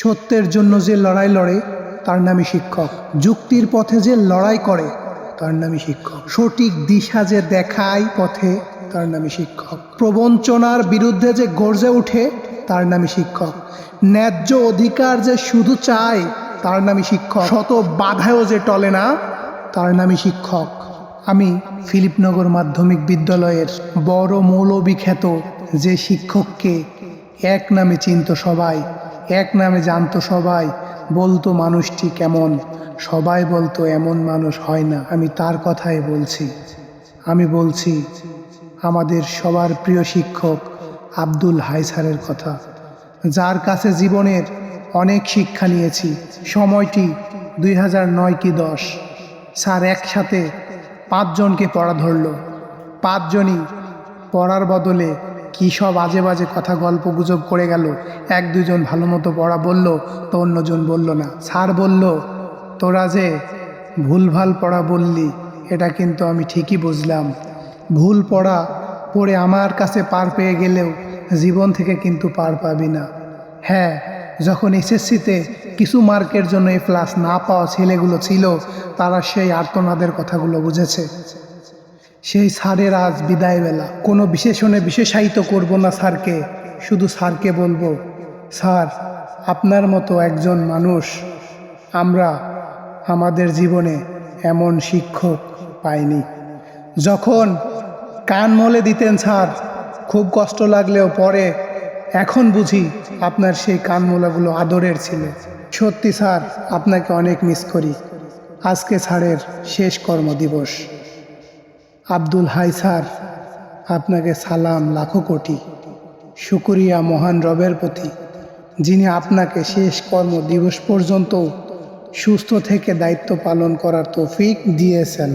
সত্যের জন্য যে লড়াই লড়ে তার নামই শিক্ষক। যুক্তির পথে যে লড়াই করে তার নামই শিক্ষক। সঠিক দিশা যে দেখায় পথে তার নামই শিক্ষক। প্রবঞ্চনার বিরুদ্ধে যে গর্জে ওঠে তার নামই শিক্ষক। ন্যায্য অধিকার যে শুধু চায় তার নামই শিক্ষক। শত বাধায়ও যে টলে না তার নামই শিক্ষক। আমি ফিলিপনগর মাধ্যমিক বিদ্যালয়ের বড় মৌলবি খ্যাত যে শিক্ষককে এক নামে চিনত সবাই, এক নামে জানতো সবাই, বলতো মানুষটি কেমন, সবাই বলতো এমন মানুষ হয় না। আমি তার কথাই বলছি। আমি বলছি আমাদের সবার প্রিয় শিক্ষক আব্দুল হাই স্যারের কথা, যার কাছে জীবনের অনেক শিক্ষা নিয়েছি। সময়টি 2009 কি 10। স্যার একসাথে 5 জনকে পড়া ধরল। 5 জনই পড়ার বদলে কী সব আজে বাজে কথা গল্প গুজব করে গেল। 1-2 জন ভালো মতো পড়া বলল তো অন্যজন বলল না। স্যার বলল, তোরা যে ভুলভাল পড়া বললি এটা কিন্তু আমি ঠিকই বুঝলাম। ভুল পড়া পড়ে আমার কাছে পার পেয়ে গেলেও জীবন থেকে কিন্তু পার পাবি না। হ্যাঁ, যখন এসএসসিতে কিছু মার্কের জন্য A+ না পাওয়া ছেলেগুলো ছিল, তারা সেই আর্তনাদের কথাগুলো বুঝেছে। সেই স্যারের আজ বিদায় বেলা। কোনো বিশেষণে বিশেষায়িত করব না স্যারকে, শুধু স্যারকে বলবো, স্যার আপনার মতো একজন মানুষ আমরা আমাদের জীবনে এমন শিক্ষক পাইনি। যখন কান মলে দিতেন স্যার, খুব কষ্ট লাগলেও পরে এখন বুঝি আপনার সেই কান মোলাগুলো আদরের ছিল। সত্যি স্যার, আপনাকে অনেক মিস করি। আজকে স্যারের শেষ কর্মদিবস। আব্দুল হাই স্যার, আপনাকে সালাম লাখো কোটি। শুকরিয়া মহান রবের প্রতি, যিনি আপনাকে শেষ কর্মদিবস পর্যন্ত সুস্থ থেকে দায়িত্ব পালন করার তৌফিক দিয়েছেন।